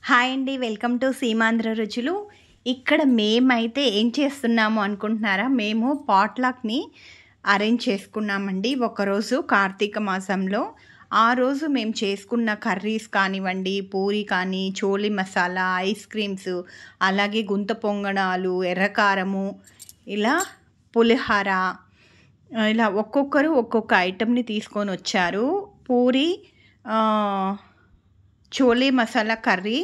Hi అండి. Welcome to Seemandhra రుచులు. ఇక్కడ మేమైతే ఏం చేస్తున్నాము అనుకుంటున్నారా? మేము పాట్‌లాక్‌ని అరేంజ్ చేసుకున్నామండి. ఒకరోజు కార్తీక మాసంలో. ఆ రోజు మేము చేసుకున్న కర్రీస్ కానివ్వండి, పూరి కానీ, చోలీ మసాలా, ఐస్ క్రీమ్స్, అలాగే గుంత పొంగనాలు, ఎర్రకారము, ఇలా పులిహార, ఇలా ఒక్కొక్కరు ఒక్కొక్క ఐటెంని తీసుకొనొచ్చారు. పూరి, చోలే మసాలా కర్రీ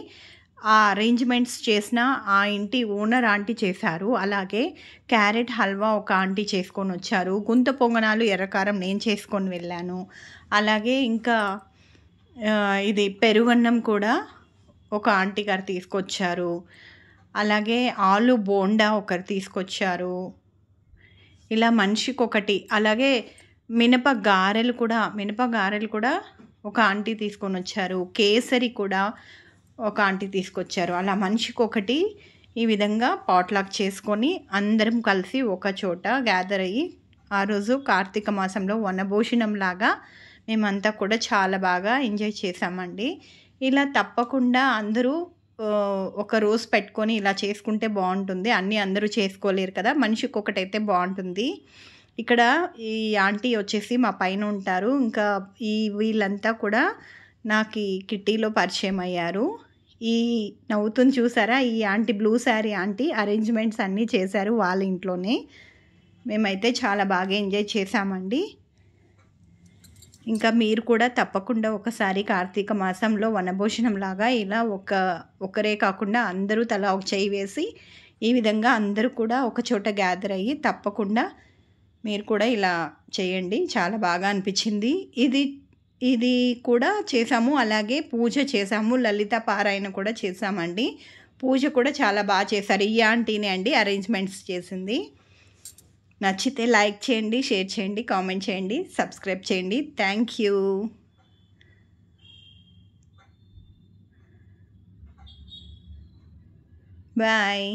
ఆ అరేంజ్మెంట్స్ చేసిన ఆ ఇంటి ఓనర్ ఆంటీ చేశారు. అలాగే క్యారెట్ హల్వా ఒక ఆంటీ చేసుకొని వచ్చారు. గుంత పొంగనాలు, ఎర్రకారం నేను చేసుకొని వెళ్ళాను. అలాగే ఇంకా ఇది పెరుగన్నం కూడా ఒక ఆంటీ గారు తీసుకొచ్చారు. అలాగే ఆలు బోండా ఒకరు తీసుకొచ్చారు. ఇలా మనిషికొకటి. అలాగే మినప గారెలు కూడా ఒక ఆంటీ తీసుకొనొచ్చారు. కేసరి కూడా ఒక ఆంటీ తీసుకొచ్చారు. అలా మనిషికొకటి ఈ విధంగా పాట్‌లాక్ చేసుకొని అందరం కలిసి ఒక చోట గ్యాదర్ అయ్యి ఆ రోజు కార్తీక మాసంలో వనభోజనంలాగా మేమంతా కూడా చాలా బాగా ఎంజాయ్ చేశామండి. ఇలా తప్పకుండా అందరూ ఒక రోజు పెట్టుకొని ఇలా చేసుకుంటే బావుంటుంది. అన్నీ అందరూ చేసుకోలేరు కదా! మనిషికొకటైతే బావుంటుంది. ఇక్కడ ఈ ఆంటీ వచ్చేసి మా పైన ఉంటారు. ఇంకా వీళ్ళంతా కూడా నాకీ కిట్టీలో పరిచయం అయ్యారు. ఈ నవ్వుతుంది చూసారా? ఈ aunty blue sari aunty arrangements అన్నీ చేశారు వాళ్ళ ఇంట్లోనే. మేమైతే చాలా బాగా ఎంజాయ్ చేశామండి. ఇంకా మీరు కూడా తప్పకుండా ఒకసారి కార్తీక మాసంలో వనభోజనంలాగా ఇలా ఒకరే కాకుండా అందరూ తలా ఒక చెయ్యి వేసి ఈ విధంగా అందరూ కూడా ఒక చోట గ్యాదర్ అయ్యి తప్పకుండా మీరు కూడా ఇలా చేయండి. చాలా బాగా అనిపించింది. ఇది కూడా చేసాము. అలాగే పూజ చేసాము. లలిత పారాయణ కూడా చేసామండి. పూజ కూడా చాలా బాగా చేశారు. ఈ ఆంటీనే అండి అరేంజ్మెంట్స్ చేసింది. నచ్చితే లైక్ చేయండి, షేర్ చేయండి, కామెంట్ చేయండి, సబ్స్క్రైబ్ చేయండి. Thank you. బాయ్.